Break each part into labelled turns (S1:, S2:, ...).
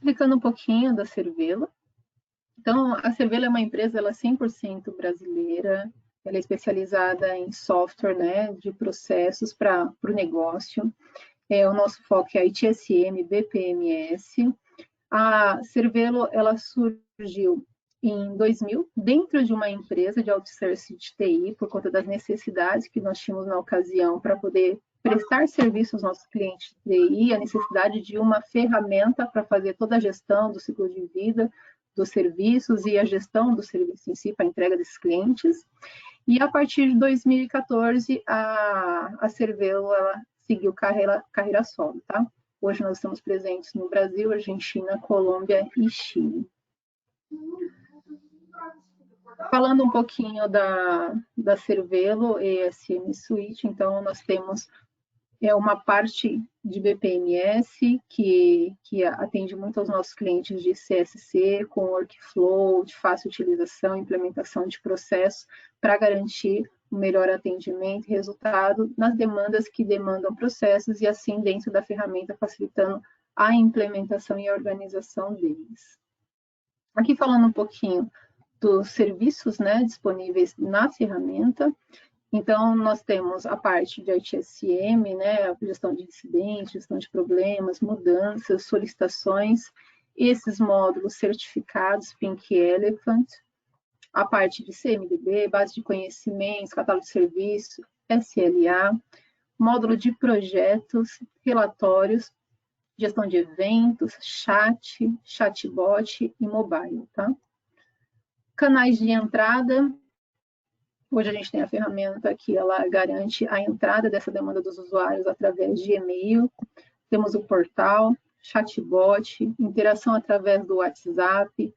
S1: Explicando um pouquinho da Cervelo. Então, a Cervelo é uma empresa, ela é 100% brasileira, ela é especializada em software, né, de processos para o negócio. O nosso foco é ITSM, BPMS. A Cervelo, ela surgiu em 2000, dentro de uma empresa de outsourcing de TI, por conta das necessidades que nós tínhamos na ocasião para poder prestar serviço aos nossos clientes de TI, a necessidade de uma ferramenta para fazer toda a gestão do ciclo de vida dos serviços e a gestão do serviço em si, para a entrega desses clientes. E a partir de 2014, a Cervelo ela seguiu carreira solo, tá? Hoje nós estamos presentes no Brasil, Argentina, Colômbia e Chile. Falando um pouquinho da Cervelo ESM Suite, então nós temos uma parte de BPMS que atende muito aos nossos clientes de CSC, com workflow, de fácil utilização, implementação de processos, para garantir o melhor atendimento e resultado nas demandas que demandam processos e assim dentro da ferramenta facilitando a implementação e a organização deles. Aqui falando um pouquinho dos serviços, né, disponíveis na ferramenta. Então, nós temos a parte de ITSM, né, a gestão de incidentes, gestão de problemas, mudanças, solicitações, esses módulos certificados, Pink Elephant, a parte de CMDB, base de conhecimentos, catálogo de serviço, SLA, módulo de projetos, relatórios, gestão de eventos, chatbot e mobile, tá? Canais de entrada. Hoje a gente tem a ferramenta que ela garante a entrada dessa demanda dos usuários através de e-mail. Temos o portal, chatbot, interação através do WhatsApp,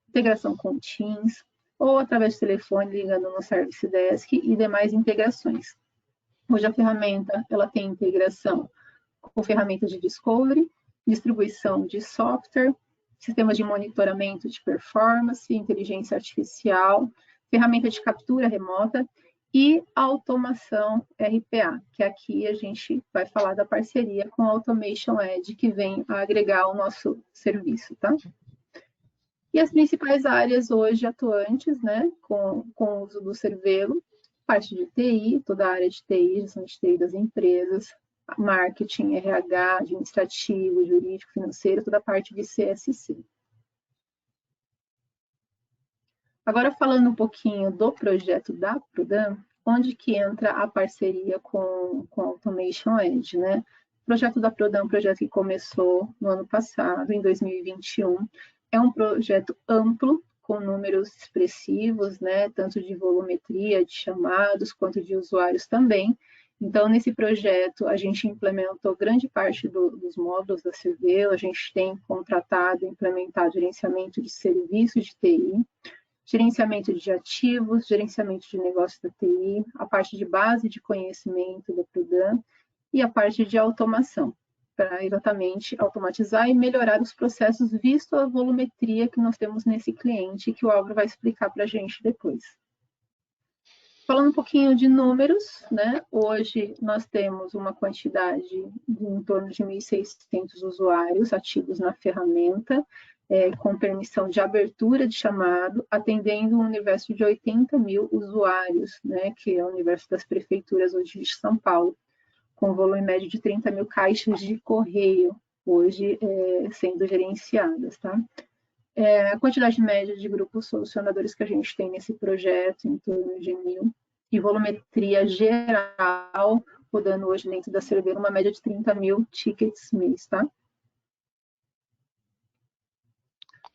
S1: integração com Teams, ou através do telefone ligando no Service Desk e demais integrações. Hoje a ferramenta ela tem integração com ferramentas de discovery, distribuição de software, sistemas de monitoramento de performance, inteligência artificial, ferramenta de captura remota e automação RPA, que aqui a gente vai falar da parceria com a Automation Edge, que vem a agregar o nosso serviço, tá? E as principais áreas hoje atuantes, né, com o uso do Cervelo, parte de TI, toda a área de TI, gestão de TI das empresas, marketing, RH, administrativo, jurídico, financeiro, toda a parte de CSC. Agora, falando um pouquinho do projeto da Prudam, onde que entra a parceria com a Automation Edge, né? O projeto da Prudam é um projeto que começou no ano passado, em 2021. É um projeto amplo, com números expressivos, né? Tanto de volumetria, de chamados, quanto de usuários também. Então, nesse projeto, a gente implementou grande parte dos módulos da Cervelo, a gente tem contratado e implementado gerenciamento de serviços de TI, gerenciamento de ativos, gerenciamento de negócios da TI, a parte de base de conhecimento da Prudam e a parte de automação, para exatamente automatizar e melhorar os processos, visto a volumetria que nós temos nesse cliente, que o Álvaro vai explicar para a gente depois. Falando um pouquinho de números, né? Hoje nós temos uma quantidade de em torno de 1.600 usuários ativos na ferramenta, com permissão de abertura de chamado, atendendo um universo de 80 mil usuários, né? Que é o universo das prefeituras hoje de São Paulo, com volume médio de 30 mil caixas de correio, hoje sendo gerenciadas, tá? A quantidade média de grupos solucionadores que a gente tem nesse projeto, em torno de 1.000, e volumetria geral, rodando hoje dentro da Cervelo, uma média de 30 mil tickets mês, tá?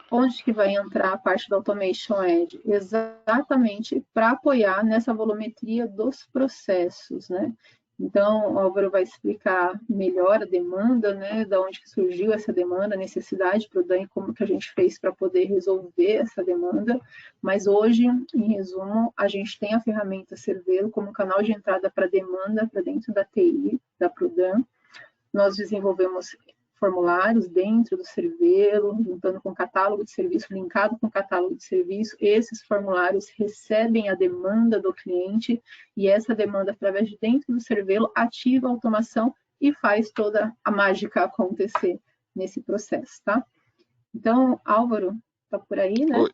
S1: Onde que vai entrar a parte da Automation Edge? Exatamente para apoiar nessa volumetria dos processos, né? Então, o Álvaro vai explicar melhor a demanda, né, de onde que surgiu essa demanda, a necessidade para o DAN e como que a gente fez para poder resolver essa demanda. Mas hoje, em resumo, a gente tem a ferramenta Cervelo como canal de entrada para demanda para dentro da TI, da Prudam. Nós desenvolvemos formulários dentro do Cervelo, juntando com catálogo de serviço, linkado com catálogo de serviço. Esses formulários recebem a demanda do cliente e essa demanda, através de dentro do Cervelo, ativa a automação e faz toda a mágica acontecer nesse processo, tá? Então, Álvaro, está por aí, né?
S2: Oi,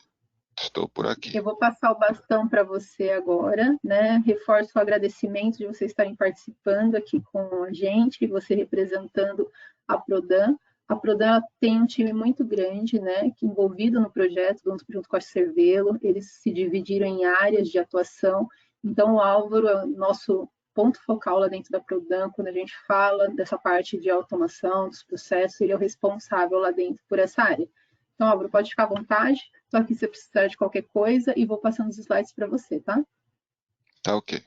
S2: estou por aqui.
S1: Eu vou passar o bastão para você agora, né? Reforço o agradecimento de vocês estarem participando aqui com a gente, você representando a Prodan. A Prodan tem um time muito grande, né, envolvido no projeto, junto com a Cervelo. Eles se dividiram em áreas de atuação. Então, o Álvaro é o nosso ponto focal lá dentro da Prodan. Quando a gente fala dessa parte de automação, dos processos, ele é o responsável lá dentro por essa área. Então, Álvaro, pode ficar à vontade. Estou aqui se precisar de qualquer coisa e vou passando os slides para você, tá?
S2: Tá ok.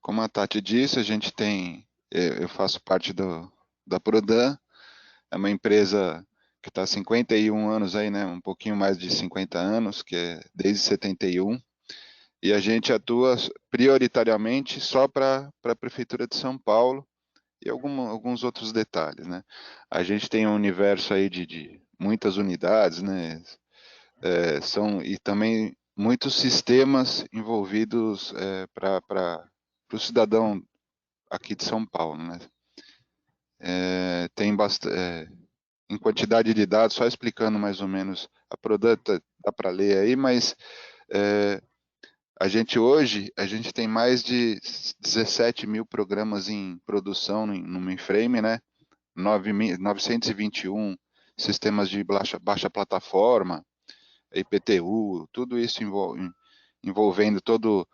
S2: Como a Tati disse, a gente tem, eu faço parte da Prodan, é uma empresa que está há 51 anos aí, né? Um pouquinho mais de 50 anos, que é desde 71, e a gente atua prioritariamente só para a Prefeitura de São Paulo e alguns outros detalhes, né? A gente tem um universo aí de muitas unidades, né? E também muitos sistemas envolvidos para o cidadão aqui de São Paulo, né? Tem bastante, em quantidade de dados, só explicando mais ou menos a produto, dá para ler aí, mas a gente tem mais de 17 mil programas em produção no mainframe, né? 921 sistemas de baixa plataforma, IPTU, tudo isso envolvendo todo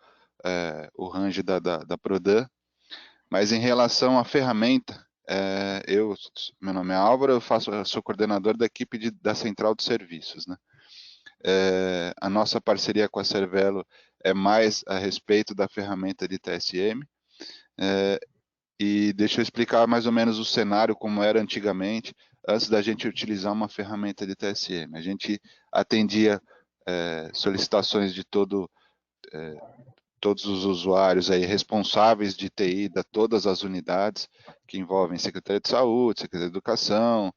S2: o range da Prodan. Mas em relação à ferramenta, meu nome é Álvaro, eu sou coordenador da equipe da Central de Serviços, né? A nossa parceria com a Cervelo é mais a respeito da ferramenta de TSM, e deixa eu explicar mais ou menos o cenário como era antigamente, antes da gente utilizar uma ferramenta de TSM. A gente atendia solicitações de todos os usuários aí responsáveis de TI de todas as unidades, que envolvem Secretaria de Saúde, Secretaria de Educação,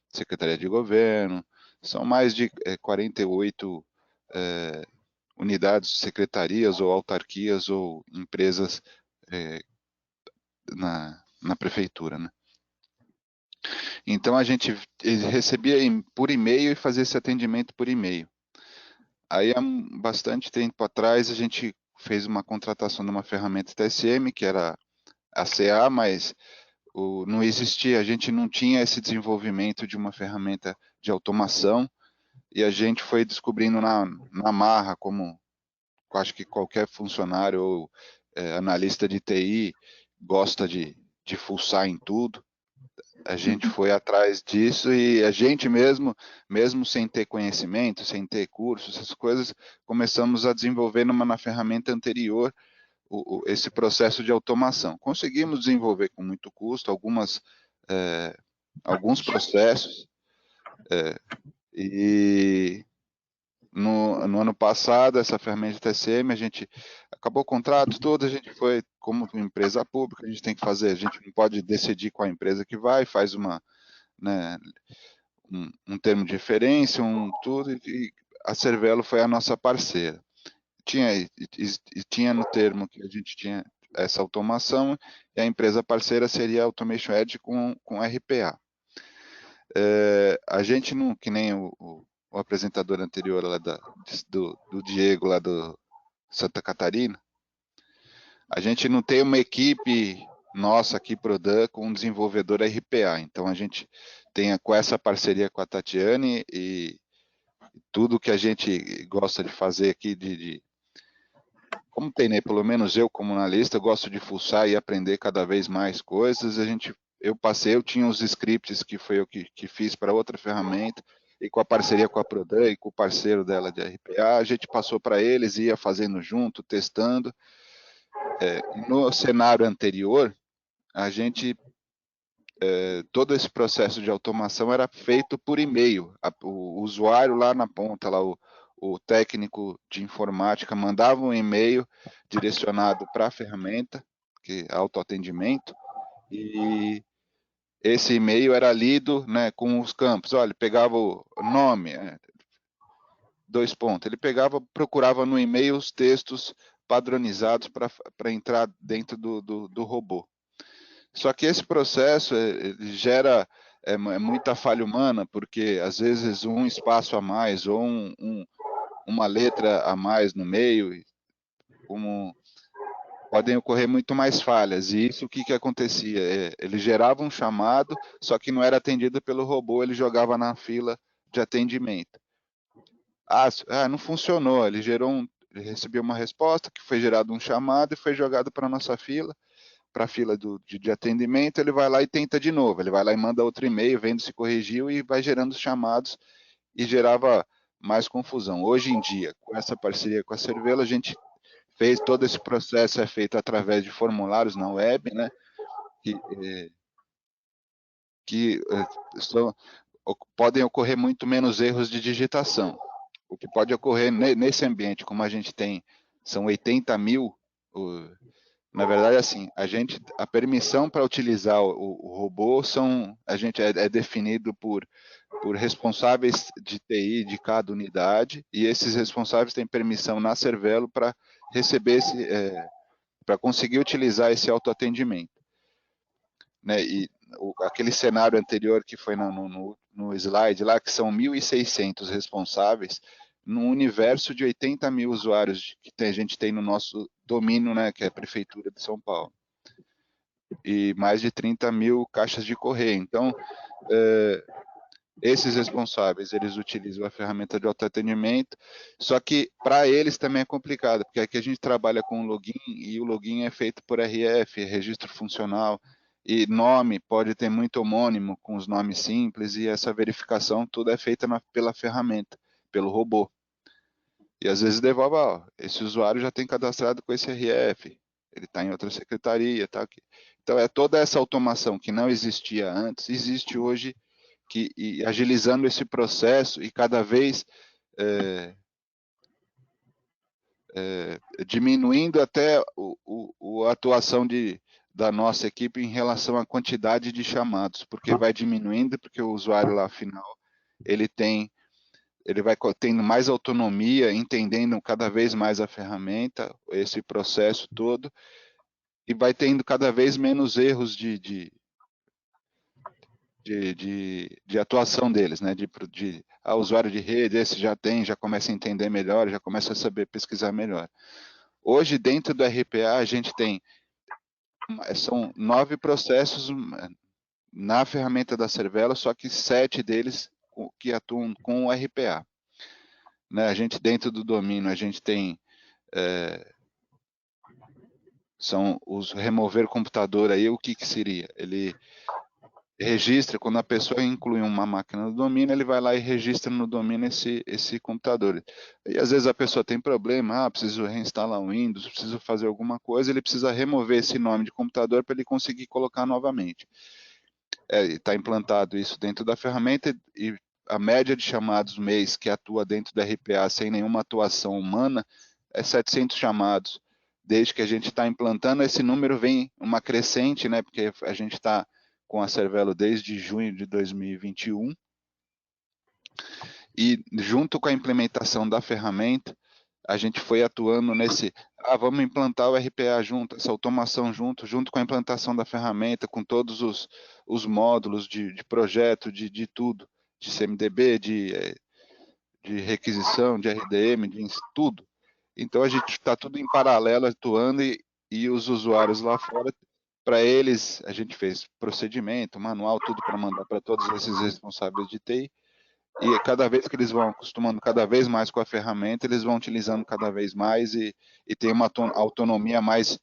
S2: Secretaria de Governo. São mais de 48 unidades, secretarias ou autarquias ou empresas na prefeitura, né? Então a gente recebia por e-mail e fazia esse atendimento por e-mail. Aí há bastante tempo atrás a gente fez uma contratação de uma ferramenta TSM, que era a CA, mas não existia, a gente não tinha esse desenvolvimento de uma ferramenta de automação, e a gente foi descobrindo na marra, como acho que qualquer funcionário ou analista de TI gosta de fuçar em tudo. A gente foi atrás disso e a gente mesmo sem ter conhecimento, sem ter curso, essas coisas, começamos a desenvolver na ferramenta anterior esse processo de automação. Conseguimos desenvolver com muito custo alguns processos, e no ano passado, essa ferramenta TCM, a gente acabou o contrato todo, a gente foi, como empresa pública, a gente tem que fazer, a gente não pode decidir qual empresa que vai, faz né, um termo de referência, tudo, e a Cervelo foi a nossa parceira. Tinha no termo que a gente tinha essa automação, e a empresa parceira seria a Automation Edge com RPA. A gente não, que nem o apresentador anterior lá do Diego, lá do Santa Catarina, a gente não tem uma equipe nossa aqui, Prodan, com um desenvolvedor RPA. Então a gente tem com essa parceria com a Tatiane e tudo que a gente gosta de fazer aqui, como tem, né? Pelo menos eu, como analista, gosto de fuçar e aprender cada vez mais coisas. Eu tinha os scripts que foi eu que fiz para outra ferramenta, e com a parceria com a Prodan e com o parceiro dela de RPA, a gente passou para eles, ia fazendo junto, testando. No cenário anterior, a gente todo esse processo de automação era feito por e-mail. O usuário lá na ponta, lá, o técnico de informática mandava um e-mail direcionado para a ferramenta, que é autoatendimento, e esse e-mail era lido, né, com os campos. Olha, ele pegava o nome, dois pontos. Ele procurava no e-mail os textos padronizados para entrar dentro do robô. Só que esse processo ele gera é muita falha humana, porque às vezes um espaço a mais ou uma letra a mais no meio, como podem ocorrer muito mais falhas. E isso, o que que acontecia? Ele gerava um chamado, só que não era atendido pelo robô, ele jogava na fila de atendimento. Não funcionou, ele recebeu uma resposta, que foi gerado um chamado e foi jogado para a nossa fila, para a fila de atendimento. Ele vai lá e tenta de novo, ele vai lá e manda outro e-mail, vendo se corrigiu, e vai gerando os chamados, e gerava mais confusão. Hoje em dia, com essa parceria com a Cervelo, a gente fez todo esse processo, é feito através de formulários na web, né, que podem ocorrer muito menos erros de digitação. O que pode ocorrer nesse ambiente, como a gente tem, são 80 mil, na verdade, assim, a permissão para utilizar o robô é definido por responsáveis de TI de cada unidade, e esses responsáveis têm permissão na Cervelo para receber para conseguir utilizar esse autoatendimento, né? E aquele cenário anterior que foi no slide lá, que são 1.600 responsáveis, num universo de 80 mil usuários que a gente tem no nosso domínio, né, que é a Prefeitura de São Paulo, e mais de 30 mil caixas de correio. Então, esses responsáveis, eles utilizam a ferramenta de autoatendimento, só que para eles também é complicado, porque aqui a gente trabalha com login, e o login é feito por RF, registro funcional, e nome pode ter muito homônimo com os nomes simples, e essa verificação tudo é feita pela ferramenta, pelo robô. E às vezes devolve, esse usuário já tem cadastrado com esse RF, ele está em outra secretaria, tá aqui. Então é toda essa automação que não existia antes, existe hoje, e agilizando esse processo e cada vez diminuindo até a atuação da nossa equipe em relação à quantidade de chamados, porque vai diminuindo, porque o usuário lá final ele vai tendo mais autonomia, entendendo cada vez mais a ferramenta, esse processo todo, e vai tendo cada vez menos erros de atuação deles, né? Usuário de rede, esse já começa a entender melhor, já começa a saber pesquisar melhor. Hoje, dentro do RPA, a gente são 9 processos na ferramenta da Cervelo, só que 7 deles que atuam com o RPA. Né? A gente, dentro do domínio, a gente tem são os remover computador aí, o que seria? Ele registra, quando a pessoa inclui uma máquina no domínio, ele vai lá e registra no domínio esse computador. E às vezes a pessoa tem problema, preciso reinstalar o Windows, preciso fazer alguma coisa, ele precisa remover esse nome de computador para ele conseguir colocar novamente. Está implantado isso dentro da ferramenta, e a média de chamados mês que atua dentro da RPA sem nenhuma atuação humana é 700 chamados. Desde que a gente está implantando, esse número vem uma crescente, né, porque a gente está com a Cervelo desde junho de 2021, e junto com a implementação da ferramenta, a gente foi atuando vamos implantar o RPA junto, essa automação junto com a implantação da ferramenta, com todos os módulos de projeto, de tudo, de CMDB, de requisição, de RDM, de tudo. Então a gente está tudo em paralelo atuando, e os usuários lá fora, para eles, a gente fez procedimento, manual, tudo para mandar para todos esses responsáveis de TI, e cada vez que eles vão acostumando cada vez mais com a ferramenta, eles vão utilizando cada vez mais, e tem uma autonomia mais,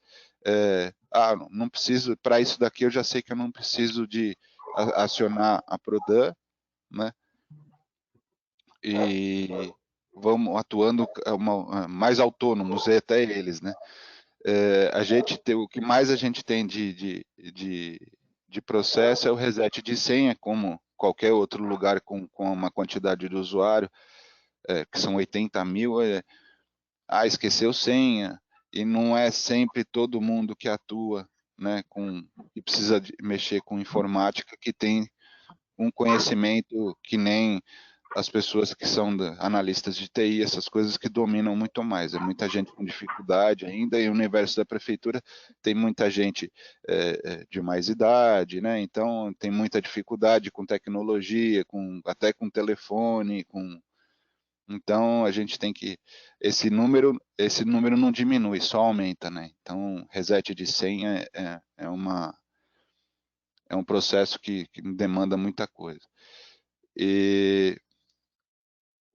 S2: não preciso, para isso daqui eu já sei que eu não preciso de acionar a Prodan, né? E vamos atuando mais autônomos, até eles, né? O que mais a gente tem de processo é o reset de senha, como qualquer outro lugar com uma quantidade de usuário, que são 80 mil, esqueceu senha, e não é sempre todo mundo que atua, né, e precisa mexer com informática, que tem um conhecimento que nem as pessoas que são analistas de TI, essas coisas que dominam muito mais. É muita gente com dificuldade ainda, e o universo da prefeitura tem muita gente de mais idade, né? Então tem muita dificuldade com tecnologia, até com telefone, então a gente tem que esse número não diminui, só aumenta, né? Então reset de senha é um processo que demanda muita coisa. E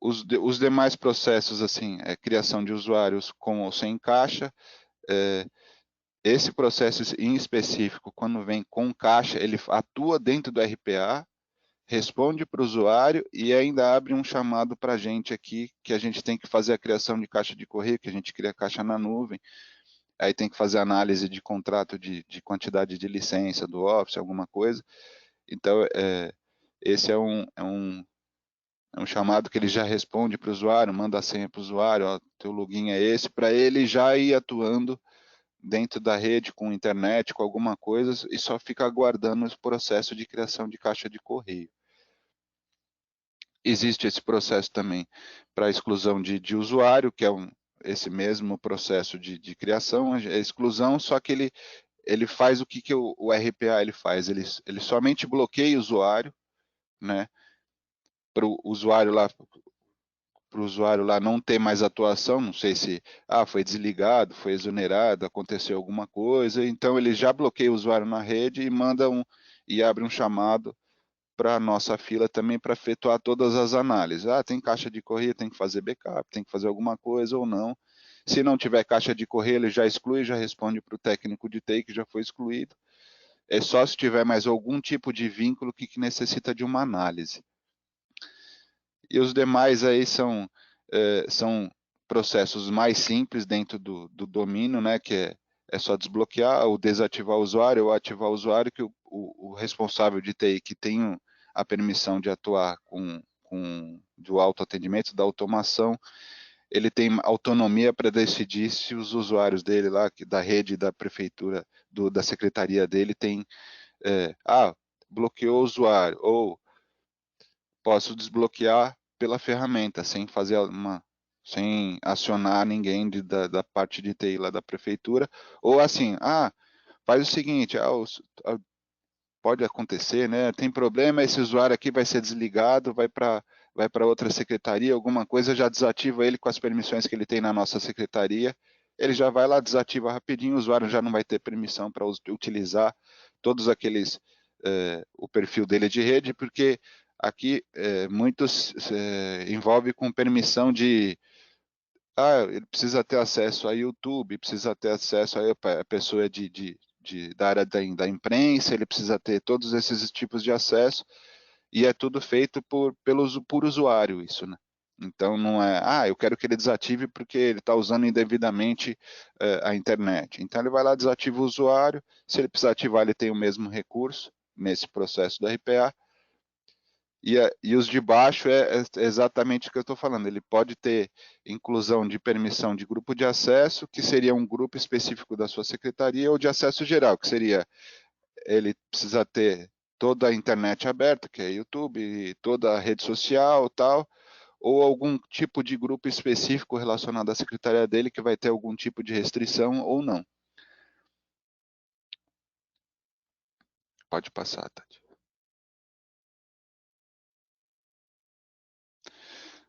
S2: os demais processos, assim, criação de usuários com ou sem caixa, esse processo em específico, quando vem com caixa, ele atua dentro do RPA, responde para o usuário e ainda abre um chamado para a gente aqui, que a gente tem que fazer a criação de caixa de correio, que a gente cria caixa na nuvem, aí tem que fazer análise de contrato de quantidade de licença do Office, alguma coisa. Então, esse é um chamado que ele já responde para o usuário, manda a senha para o usuário, ó, teu login é esse, para ele já ir atuando dentro da rede com internet, com alguma coisa, e só fica aguardando esse processo de criação de caixa de correio. Existe esse processo também para exclusão de usuário, que é esse mesmo processo de criação, é exclusão, só que ele faz o que o RPA ele faz, ele somente bloqueia o usuário, né, para o usuário lá não ter mais atuação, não sei se foi desligado, foi exonerado, aconteceu alguma coisa, então ele já bloqueia o usuário na rede e e abre um chamado para a nossa fila também para efetuar todas as análises. Tem caixa de correio, tem que fazer backup, tem que fazer alguma coisa ou não. Se não tiver caixa de correio, ele já exclui, já responde para o técnico de TI que já foi excluído. É só se tiver mais algum tipo de vínculo que necessita de uma análise. E os demais aí são processos mais simples dentro do domínio, né, que é só desbloquear ou desativar o usuário ou ativar o usuário, que o responsável de TI que tem a permissão de atuar do autoatendimento, da automação, ele tem autonomia para decidir se os usuários dele lá, da rede da prefeitura, da secretaria dele, bloqueou o usuário, ou posso desbloquear pela ferramenta, sem acionar ninguém da parte de TI lá da prefeitura, ou assim, faz o seguinte, pode acontecer, né? Tem problema, esse usuário aqui vai ser desligado, vai para outra secretaria, alguma coisa, já desativa ele com as permissões que ele tem na nossa secretaria, ele já vai lá, desativa rapidinho, o usuário já não vai ter permissão para utilizar todos aqueles, o perfil dele de rede, porque aqui muitos envolve com permissão de ele precisa ter acesso a YouTube, precisa ter acesso a pessoa da área da imprensa, ele precisa ter todos esses tipos de acesso, e é tudo feito por usuário isso, né? Então não é, eu quero que ele desative porque ele está usando indevidamente a internet. Então ele vai lá, desativa o usuário, se ele precisar ativar, ele tem o mesmo recurso nesse processo do RPA, e os de baixo é exatamente o que eu estou falando. Ele pode ter inclusão de permissão de grupo de acesso, que seria um grupo específico da sua secretaria, ou de acesso geral, que seria ele precisa ter toda a internet aberta, que é YouTube, toda a rede social, tal, ou algum tipo de grupo específico relacionado à secretaria dele que vai ter algum tipo de restrição ou não. Pode passar, Tati.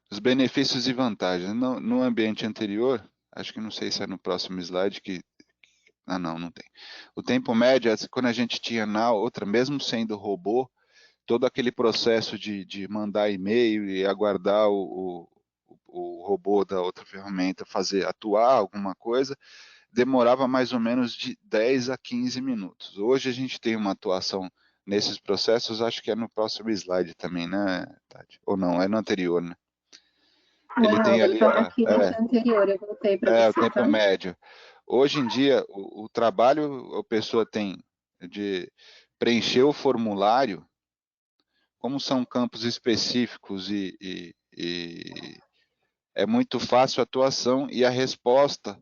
S2: Os benefícios e vantagens. No ambiente anterior, acho que não sei se é no próximo slide não tem. O tempo médio, quando a gente tinha na outra, mesmo sendo robô, todo aquele processo de mandar e-mail e aguardar o robô da outra ferramenta atuar alguma coisa, demorava mais ou menos de 10 a 15 minutos. Hoje a gente tem uma atuação nesses processos, acho que é no próximo slide também, né, Tati? Ou não, é no anterior, né? Ele tem ali
S1: aqui nesse anterior, eu voltei para você,
S2: o tempo médio. Hoje em dia, o trabalho a pessoa tem de preencher o formulário, como são campos específicos e é muito fácil a atuação, e a resposta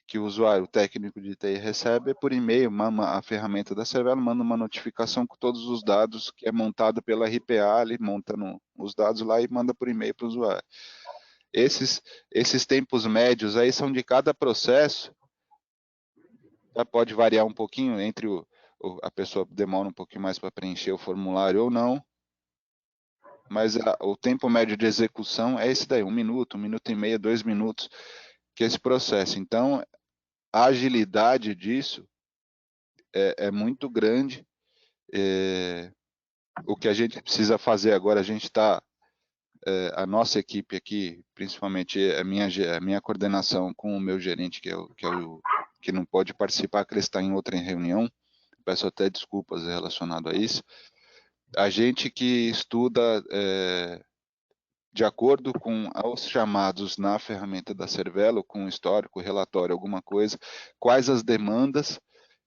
S2: que o usuário, o técnico de TI recebe é por e-mail, a ferramenta da Cervelo manda uma notificação com todos os dados que é montado pela RPA, ele monta os dados lá e manda por e-mail para o usuário. Esses tempos médios aí são de cada processo, já pode variar um pouquinho entre a pessoa demora um pouquinho mais para preencher o formulário ou não, mas o tempo médio de execução é esse daí, 1 minuto, 1 minuto e meio, 2 minutos, que é esse processo. Então, a agilidade disso é muito grande. O que a gente precisa fazer agora, a gente está, a nossa equipe aqui, principalmente a minha coordenação com o meu gerente, que não pode participar, que ele está em outra reunião, peço até desculpas relacionado a isso. A gente que estuda de acordo com os chamados na ferramenta da Cervelo, com histórico, relatório, alguma coisa, quais as demandas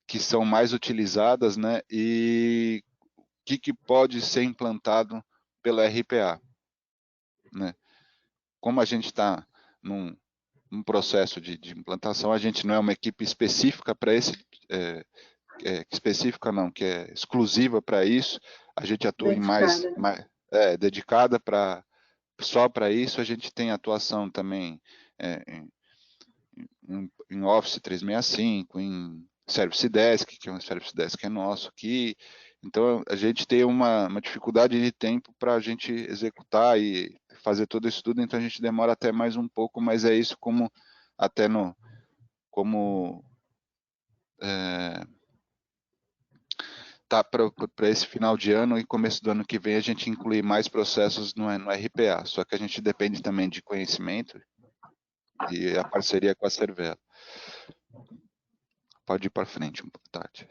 S2: que são mais utilizadas, né, e o que pode ser implantado pela RPA, né? Como a gente está num processo de implantação, a gente não é uma equipe específica para esse, específica não, que é exclusiva para isso, a gente atua dedicada só para isso, a gente tem atuação também em Office 365, em Service Desk, que é um Service Desk nosso aqui. Então, a gente tem uma dificuldade de tempo para a gente executar e fazer todo isso tudo, então a gente demora até mais um pouco, mas é isso como até tá para esse final de ano e começo do ano que vem a gente incluir mais processos no RPA, só que a gente depende também de conhecimento e a parceria com a Cervelo. Pode ir para frente um pouco, Tati.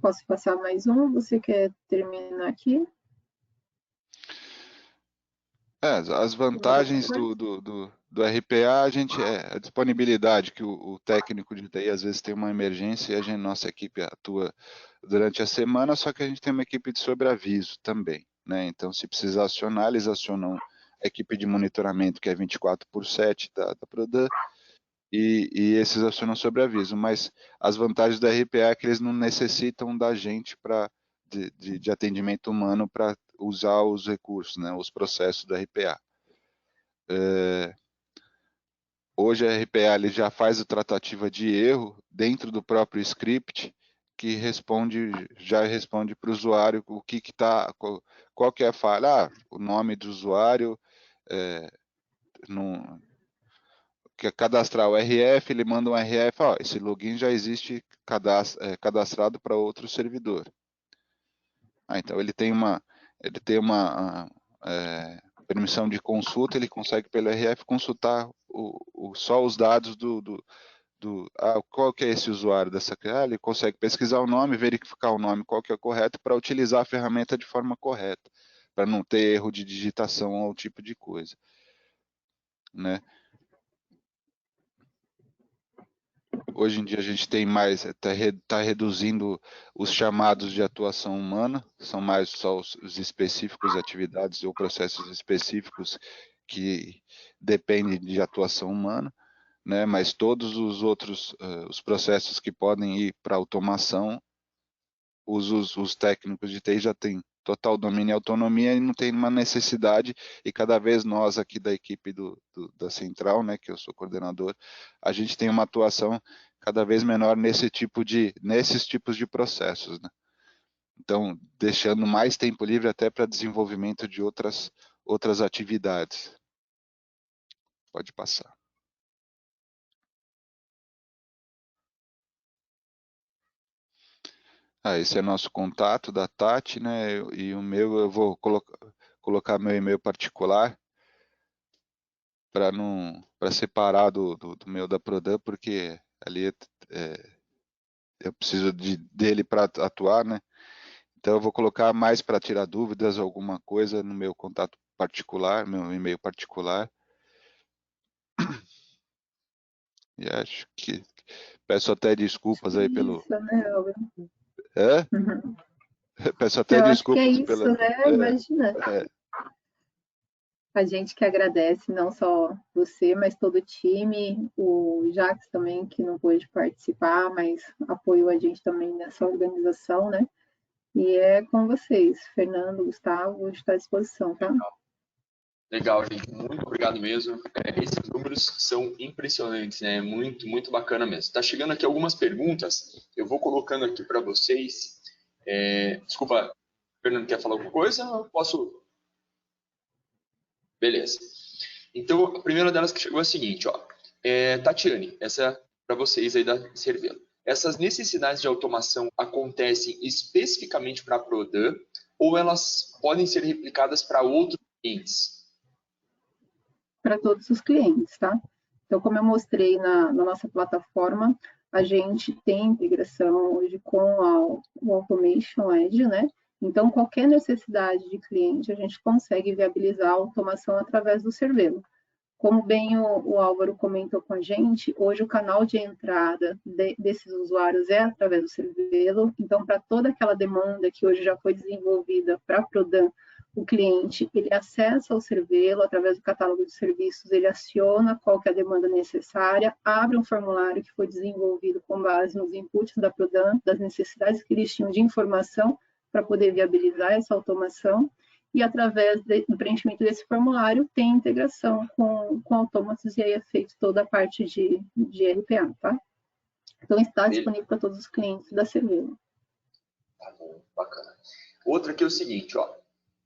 S1: Posso passar mais um? Você quer terminar aqui?
S2: As vantagens do RPA, a disponibilidade, que o técnico de TI às vezes tem uma emergência e nossa equipe atua durante a semana, só que a gente tem uma equipe de sobreaviso também, né? Então, se precisar acionar, eles acionam a equipe de monitoramento, que é 24/7 da Prodan, e esses acionam sobreaviso, mas as vantagens da RPA é que eles não necessitam da gente de atendimento humano para usar os recursos, né, os processos da RPA. Hoje a RPA ele já faz a tratativa de erro dentro do próprio script, que já responde para o usuário o que está, qual que é a falha, o nome do usuário, quer cadastrar o RF, ele manda um RF, esse login já existe cadastrado para outro servidor. Então ele tem uma permissão de consulta, ele consegue pelo RF consultar só os dados qual que é esse usuário dessa ele consegue pesquisar o nome, verificar o nome, qual que é o correto, para utilizar a ferramenta de forma correta, para não ter erro de digitação ou tipo de coisa, né? Hoje em dia a gente tem mais, está reduzindo os chamados de atuação humana, são mais só os específicos, atividades ou processos específicos que dependem de atuação humana, né? Mas todos os outros, os processos que podem ir para automação, os técnicos de TI já têm total domínio e autonomia e não tem uma necessidade, e cada vez nós aqui da equipe da Central, né, que eu sou coordenador, a gente tem uma atuação cada vez menor nesses tipos de processos, né? Então, deixando mais tempo livre até para desenvolvimento de outras atividades. Pode passar. Esse é nosso contato da Tati, né? E o meu, eu vou colocar meu e-mail particular para separar do meu da Prodan, porque ali eu preciso dele para atuar, né? Então eu vou colocar mais para tirar dúvidas, alguma coisa no meu contato particular, meu e-mail particular. E acho que peço até desculpas aí pelo.
S1: Isso, né, Elber?
S2: É?
S1: Uhum.
S2: Peço até
S1: Eu acho que é
S2: desculpas
S1: isso,
S2: pela.
S1: né? Imagina. A gente que agradece, não só você, mas todo o time, o Jax também, que não pôde participar, mas apoiou a gente também nessa organização, né? E é com vocês, Fernando, Gustavo, está à disposição, tá?
S3: Legal, gente, muito obrigado mesmo. Esses números são impressionantes, né? Muito, muito bacana mesmo. Está chegando aqui algumas perguntas, eu vou colocando aqui para vocês. Desculpa, Fernando, quer falar alguma coisa? Eu posso? Beleza. Então, a primeira delas que chegou é a seguinte, ó. Tatiane, essa é para vocês aí da Cervelo. Essas necessidades de automação acontecem especificamente para a Prodan ou elas podem ser replicadas para outros clientes?
S1: Para todos os clientes, tá? Então, como eu mostrei na nossa plataforma, a gente tem integração hoje com o Automation Edge, né? Então, qualquer necessidade de cliente, a gente consegue viabilizar a automação através do Cervelo. Como bem o Álvaro comentou com a gente, hoje o canal de entrada desses usuários é através do Cervelo, então para toda aquela demanda que hoje já foi desenvolvida para a Prodan, o cliente ele acessa o Cervelo através do catálogo de serviços, ele aciona qual que é a demanda necessária, abre um formulário que foi desenvolvido com base nos inputs da Prodan, das necessidades que eles tinham de informação para poder viabilizar essa automação, e através do preenchimento desse formulário tem integração com autômatos e aí é feito toda a parte de RPA, tá? Então está disponível para todos os clientes da Cervelo.
S3: Tá bom, bacana. Outra aqui é o seguinte, ó.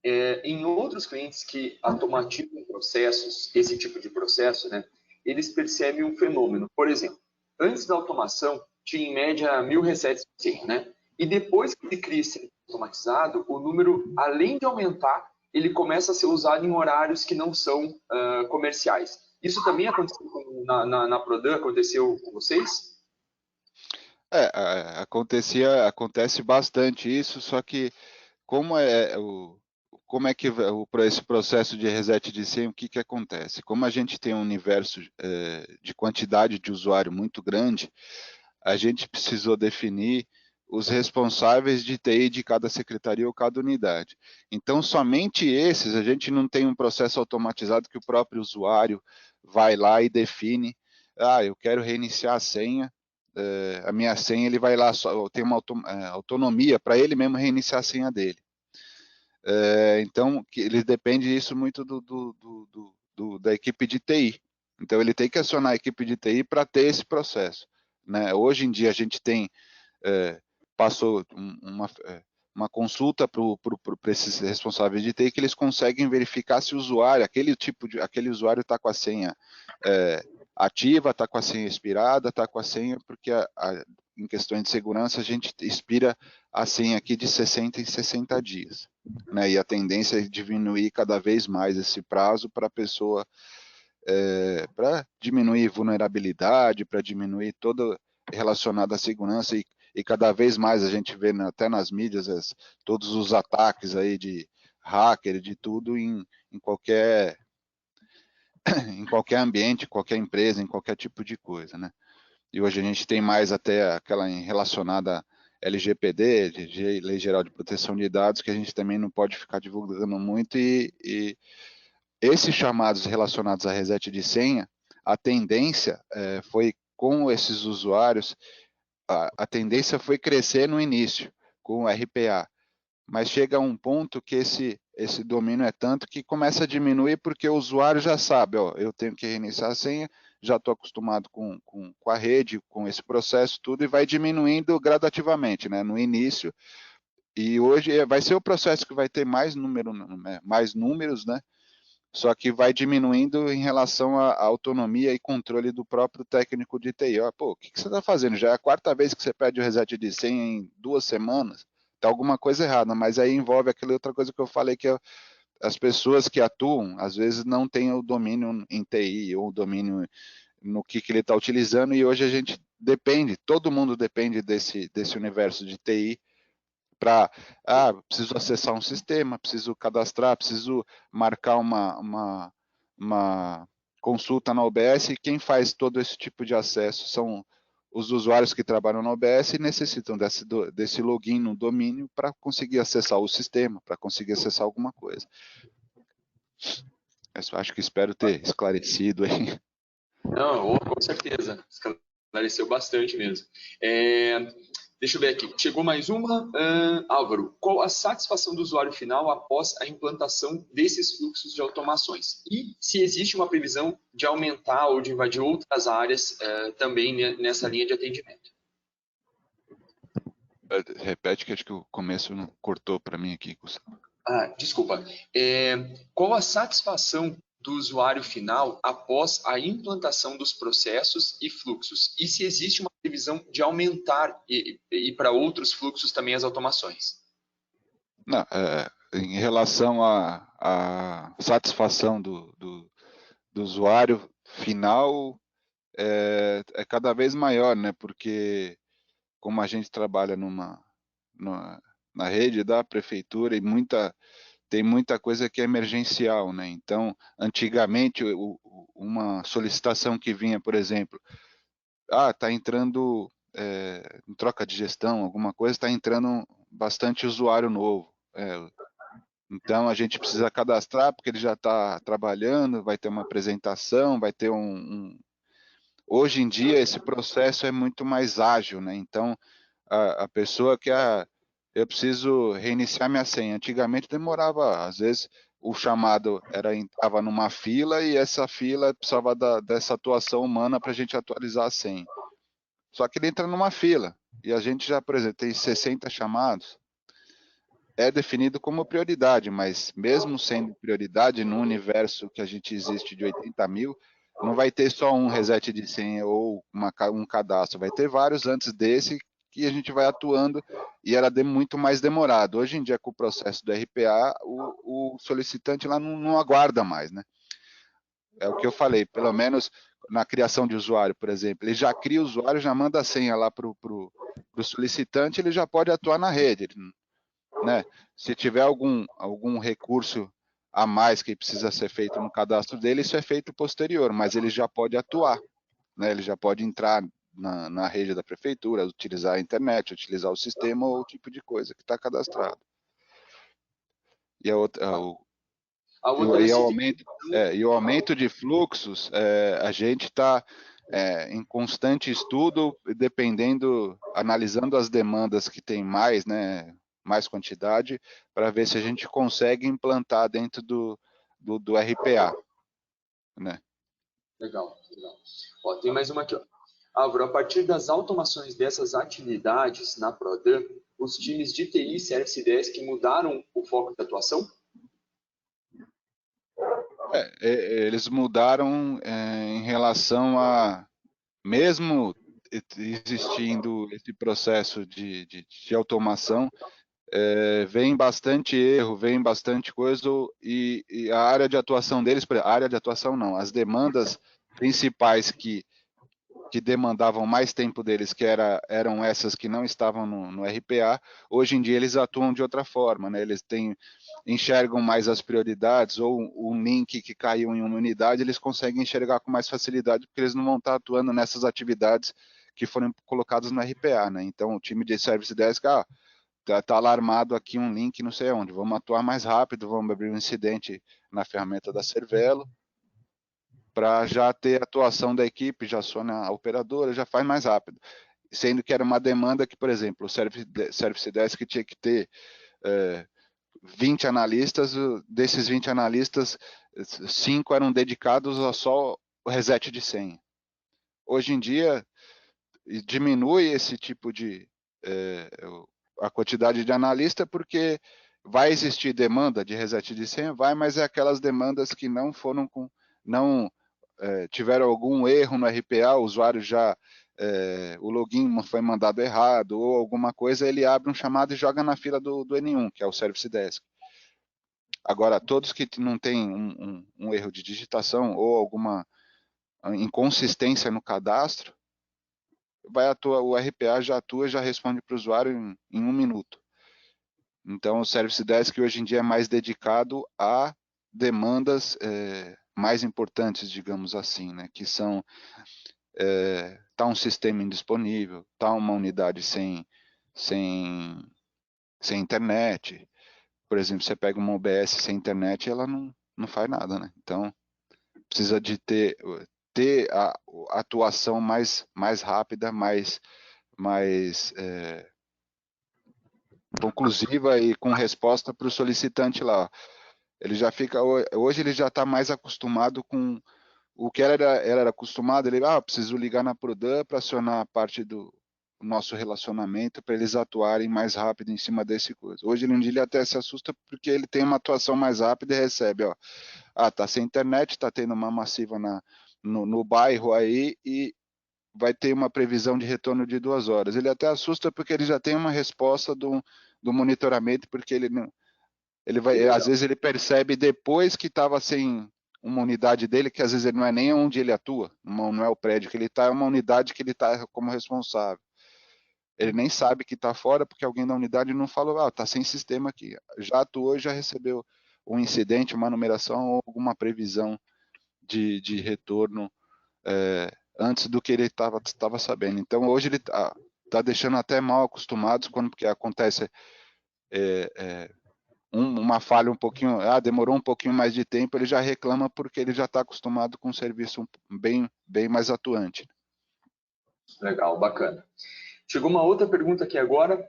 S3: Em outros clientes que automatizam processos, esse tipo de processo, né, eles percebem um fenômeno. Por exemplo, antes da automação, tinha em média 1000 resets por senha, né? E depois que ele cria esse automatizado, o número, além de aumentar, ele começa a ser usado em horários que não são comerciais. Isso também aconteceu na Prodan, aconteceu com vocês?
S2: Acontece bastante isso, só que como é que esse processo de reset de senha, o que que acontece? Como a gente tem um universo de quantidade de usuário muito grande, a gente precisou definir os responsáveis de TI de cada secretaria ou cada unidade. Então, somente esses, a gente não tem um processo automatizado que o próprio usuário vai lá e define, eu quero reiniciar a senha, a minha senha, ele vai lá, tem uma autonomia para ele mesmo reiniciar a senha dele. Então, ele depende disso muito da equipe de TI. Então, ele tem que acionar a equipe de TI para ter esse processo, né? Hoje em dia, a gente tem, passou uma consulta para esses responsáveis de TI que eles conseguem verificar se o usuário, aquele usuário está com a senha ativa, está com a senha expirada, está com a senha, porque em questões de segurança a gente expira a senha aqui de 60 em 60 dias, né? E a tendência é diminuir cada vez mais esse prazo para a pessoa, para diminuir vulnerabilidade, para diminuir todo relacionado à segurança e cada vez mais a gente vê até nas mídias todos os ataques aí de hacker, de tudo em qualquer em qualquer ambiente, qualquer empresa, em qualquer tipo de coisa, né? E hoje a gente tem mais até aquela relacionada LGPD, de Lei Geral de Proteção de Dados, que a gente também não pode ficar divulgando muito, e esses chamados relacionados a reset de senha, a tendência foi com esses usuários, a tendência foi crescer no início, com o RPA, mas chega a um ponto que esse domínio é tanto que começa a diminuir porque o usuário já sabe, eu tenho que reiniciar a senha, já estou acostumado com a rede, com esse processo, tudo, e vai diminuindo gradativamente, né, no início, e hoje vai ser o processo que vai ter mais números, né, só que vai diminuindo em relação à autonomia e controle do próprio técnico de TI. O que você está fazendo? Já é a quarta vez que você pede o reset de senha em 2 semanas? Está alguma coisa errada, mas aí envolve aquela outra coisa que eu falei, que as pessoas que atuam, às vezes não têm o domínio em TI, ou o domínio no que ele está utilizando, e hoje a gente depende, todo mundo depende desse universo de TI, para, preciso acessar um sistema, preciso cadastrar, preciso marcar uma consulta na OBS, e quem faz todo esse tipo de acesso são os usuários que trabalham na OBS e necessitam desse login no domínio para conseguir acessar o sistema, para conseguir acessar alguma coisa. Eu acho que espero ter esclarecido aí.
S3: Não, com certeza. Esclareceu bastante mesmo. Deixa eu ver aqui. Chegou mais uma. Álvaro, qual a satisfação do usuário final após a implantação desses fluxos de automações? E se existe uma previsão de aumentar ou de invadir outras áreas também nessa linha de atendimento?
S2: Repete, que acho que o começo não cortou para mim aqui, Gustavo.
S3: Desculpa. Qual a satisfação do usuário final após a implantação dos processos e fluxos? E se existe uma previsão de aumentar e para outros fluxos também as automações?
S2: Não, em relação à satisfação do usuário final, é cada vez maior, né? Porque como a gente trabalha na rede da prefeitura e tem muita coisa que é emergencial, né? Então, antigamente, uma solicitação que vinha, por exemplo, está entrando em troca de gestão, alguma coisa, está entrando bastante usuário novo. Então, a gente precisa cadastrar, porque ele já está trabalhando, vai ter uma apresentação, vai ter Hoje em dia, esse processo é muito mais ágil, né? Então, a pessoa que eu preciso reiniciar minha senha. Antigamente demorava, às vezes o chamado entrava numa fila e essa fila precisava dessa atuação humana para a gente atualizar a senha. Só que ele entra numa fila e a gente já, por exemplo, tem 60 chamados, é definido como prioridade, mas mesmo sendo prioridade no universo que a gente existe de 80 mil, não vai ter só um reset de senha ou um cadastro, vai ter vários antes desse que a gente vai atuando e era muito mais demorado. Hoje em dia, com o processo do RPA, o solicitante lá não aguarda mais, né? É o que eu falei, pelo menos na criação de usuário, por exemplo, ele já cria o usuário, já manda a senha lá para o solicitante, ele já pode atuar na rede, né? Se tiver algum recurso a mais que precisa ser feito no cadastro dele, isso é feito posterior, mas ele já pode atuar, né? Ele já pode entrar na rede da prefeitura, utilizar a internet, utilizar o sistema ou o tipo de coisa que está cadastrado. E a outra, o aumento de fluxos, a gente está em constante estudo, analisando as demandas que tem mais, né, mais quantidade, para ver se a gente consegue implantar dentro do RPA, né?
S3: Legal. Ó, tem mais uma aqui, ó. Álvaro, a partir das automações dessas atividades na Prodan, os times de TI e Service Desk mudaram o foco de atuação?
S2: Eles mudaram em relação a, mesmo existindo esse processo de automação, vem bastante erro, vem bastante coisa, e a área de atuação deles, a área de atuação não, as demandas principais que demandavam mais tempo deles, que eram essas que não estavam no RPA, hoje em dia eles atuam de outra forma, né? Eles enxergam mais as prioridades, ou um link que caiu em uma unidade, eles conseguem enxergar com mais facilidade, porque eles não vão estar atuando nessas atividades que foram colocadas no RPA, né? Então, o time de Service Desk, tá alarmado aqui um link não sei onde, vamos atuar mais rápido, vamos abrir um incidente na ferramenta da Cervelo, para já ter atuação da equipe, já aciona a operadora, já faz mais rápido. Sendo que era uma demanda que, por exemplo, o Service Desk tinha que ter 20 analistas, desses 20 analistas, 5 eram dedicados a só o reset de senha. Hoje em dia, diminui esse tipo de a quantidade de analista, porque vai existir demanda de reset de senha, mas é aquelas demandas que não foram tiveram algum erro no RPA, o usuário o login foi mandado errado ou alguma coisa, ele abre um chamado e joga na fila do N1, que é o Service Desk. Agora, todos que não têm um erro de digitação ou alguma inconsistência no cadastro, o RPA já atua, já responde para o usuário em 1 minuto. Então, o Service Desk hoje em dia é mais dedicado a demandas mais importantes, digamos assim, né? Que são tá um sistema indisponível, tá uma unidade sem internet. Por exemplo, você pega uma OBS sem internet, ela não faz nada, né? Então, precisa de ter a atuação mais rápida, mais conclusiva e com resposta para o solicitante lá. Ele já fica, hoje ele já está mais acostumado com o que era acostumado, ele, preciso ligar na Prodan para acionar a parte do nosso relacionamento, para eles atuarem mais rápido em cima desse coisa. Hoje ele até se assusta porque ele tem uma atuação mais rápida e recebe, tá sem internet, tá tendo uma massiva no bairro aí e vai ter uma previsão de retorno de 2 horas. Ele até assusta porque ele já tem uma resposta do monitoramento, porque ele vai, às vezes ele percebe depois que estava sem uma unidade dele, que às vezes ele não é nem onde ele atua, não é o prédio que ele está, é uma unidade que ele está como responsável. Ele nem sabe que está fora, porque alguém da unidade não falou, está sem sistema aqui. Já atuou, já recebeu um incidente, uma numeração ou alguma previsão de retorno antes do que ele estava sabendo. Então, hoje ele está deixando até mal acostumados, porque acontece uma falha um pouquinho, demorou um pouquinho mais de tempo, ele já reclama porque ele já está acostumado com um serviço bem mais atuante.
S3: Legal, bacana. Chegou uma outra pergunta aqui agora.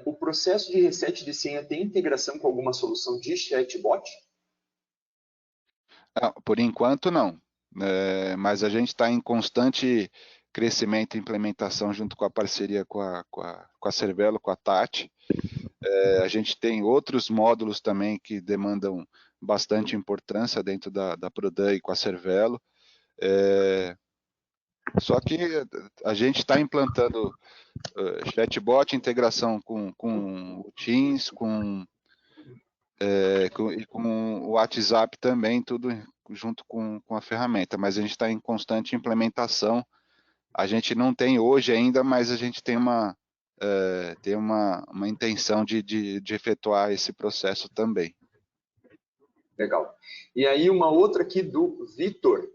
S3: O processo de reset de senha tem integração com alguma solução de chatbot?
S2: Por enquanto, não. Mas a gente está em constante crescimento e implementação junto com a parceria com a Cervelo, com a Tati. A gente tem outros módulos também que demandam bastante importância dentro da Prodan e com a Cervelo. Só que a gente está implantando chatbot, integração com o Teams, com o WhatsApp também, tudo junto com a ferramenta, mas a gente está em constante implementação. A gente não tem hoje ainda, mas a gente tem uma intenção de efetuar esse processo também.
S3: Legal. E aí uma outra aqui do Vitor.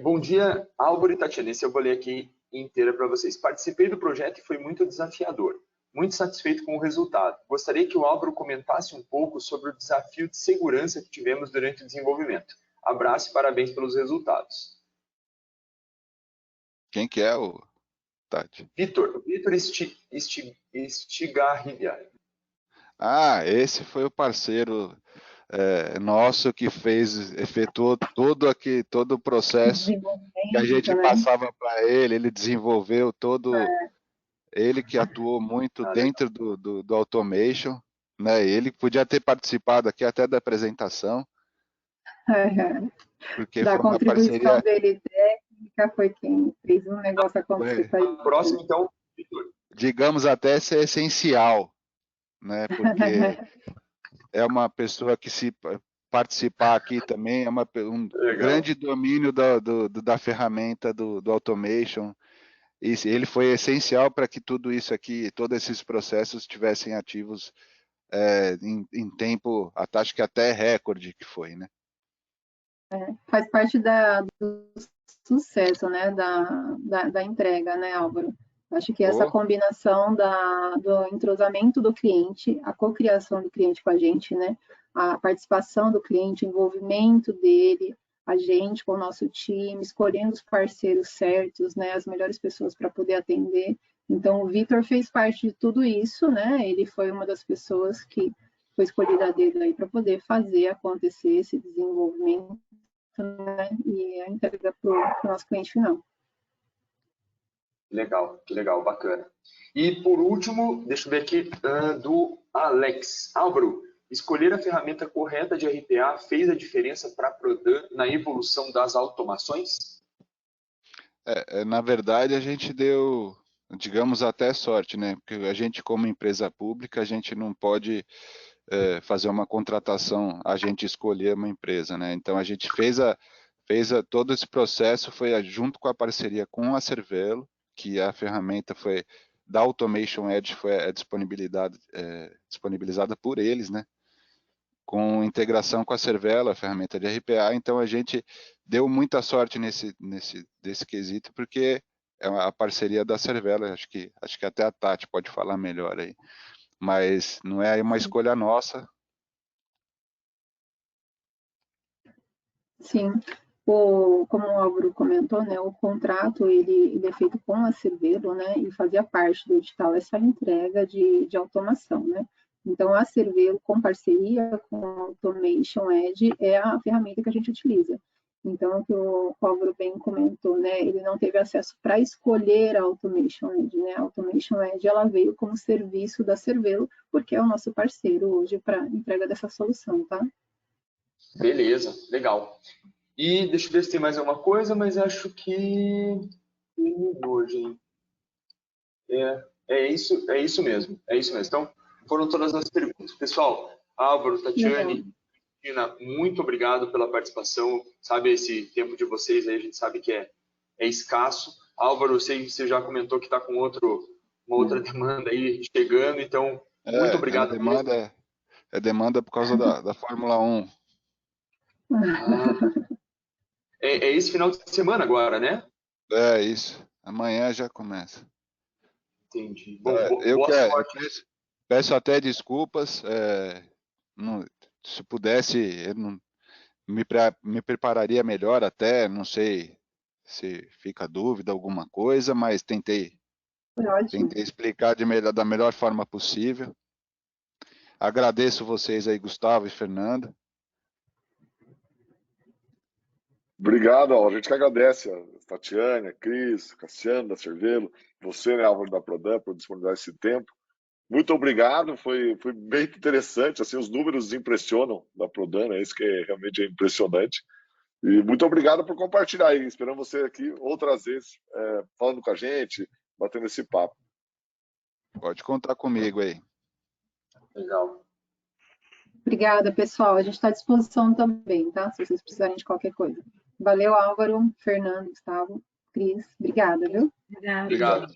S3: Bom dia, Álvaro e Tatiana. Esse eu vou ler aqui inteira para vocês. Participei do projeto e foi muito desafiador. Muito satisfeito com o resultado. Gostaria que o Álvaro comentasse um pouco sobre o desafio de segurança que tivemos durante o desenvolvimento. Abraço e parabéns pelos resultados.
S2: Quem que é o Tati?
S3: Vitor Estigarribia.
S2: Esse foi o parceiro nosso que efetuou todo o processo que a gente passava para ele desenvolveu ele que atuou muito dentro do automation, né? Ele podia ter participado aqui até da apresentação, porque
S1: da
S2: foi uma
S1: contribuição
S2: parceria
S1: dele técnica, foi quem fez um negócio acontecer.
S3: Próximo, então, Vitor.
S2: Digamos até ser essencial, né? Porque é uma pessoa que, se participar aqui também, é um grande domínio da ferramenta do automation. E ele foi essencial para que tudo isso aqui, todos esses processos estivessem ativos em tempo, acho que até recorde que foi, né?
S1: Faz parte do sucesso, né, da entrega, né, Álvaro? Acho que essa combinação do entrosamento do cliente, a cocriação do cliente com a gente, né, a participação do cliente, o envolvimento dele, a gente com o nosso time, escolhendo os parceiros certos, né, as melhores pessoas para poder atender. Então, o Vitor fez parte de tudo isso, né? Ele foi uma das pessoas que foi escolhida a dedo aí para poder fazer acontecer esse desenvolvimento, né, e a entrega para o nosso cliente final.
S3: Legal, que legal, bacana. E por último, deixa eu ver aqui, do Alex. Álvaro, escolher a ferramenta correta de RPA fez a diferença para a Prodan na evolução das automações?
S2: Na verdade, a gente deu, digamos, até sorte, né? Porque a gente, como empresa pública, a gente não pode fazer uma contratação, a gente escolher uma empresa, né? Então, a gente fez todo esse processo, foi junto com a parceria com a Cervelo, que a ferramenta foi da Automation Edge, foi disponibilizada por eles, né? Com integração com a Cervelo, a ferramenta de RPA. Então, a gente deu muita sorte desse quesito, porque é a parceria da Cervelo. Acho que até a Tati pode falar melhor aí. Mas não é uma escolha nossa.
S1: Sim. Como o Álvaro comentou, né, o contrato ele é feito com a Cervelo, né, e fazia parte do edital essa entrega de automação, né. Então, a Cervelo, com parceria com a Automation Edge, é a ferramenta que a gente utiliza. Então, o que o Álvaro bem comentou, né, ele não teve acesso para escolher a Automation Edge, né, a Automation Edge ela veio como serviço da Cervelo, porque é o nosso parceiro hoje para entrega dessa solução, tá?
S3: Beleza, legal. E deixa eu ver se tem mais alguma coisa, mas acho que terminou, gente. É isso mesmo. É isso mesmo. Então, foram todas as perguntas. Pessoal, Álvaro, Tatiane, Tina, muito obrigado pela participação. Sabe, esse tempo de vocês aí, a gente sabe que é escasso. Álvaro, eu sei que você já comentou que está com uma outra demanda aí chegando, então, muito obrigado.
S2: É demanda por causa da Fórmula 1.
S3: É esse final de semana agora, né?
S2: É isso. Amanhã já começa.
S3: Entendi. Bom,
S2: eu peço até desculpas. Se pudesse, eu não, me prepararia melhor até, não sei se fica dúvida, alguma coisa, mas tentei explicar da melhor forma possível. Agradeço vocês aí, Gustavo e Fernando.
S4: Obrigado, a gente que agradece a Tatiane, a Cris, Cassiano da Cervelo, você, né, Álvaro da Prodan, por disponibilizar esse tempo. Muito obrigado, foi bem interessante, assim, os números impressionam da Prodan, né, isso que realmente é impressionante. E muito obrigado por compartilhar aí, esperamos você aqui outras vezes, falando com a gente, batendo esse papo.
S2: Pode contar comigo aí.
S3: Legal.
S1: Obrigada, pessoal. A gente está à disposição também, tá? Se vocês precisarem de qualquer coisa. Valeu, Álvaro, Fernando, Gustavo, Cris. Obrigada, viu?
S3: Obrigado.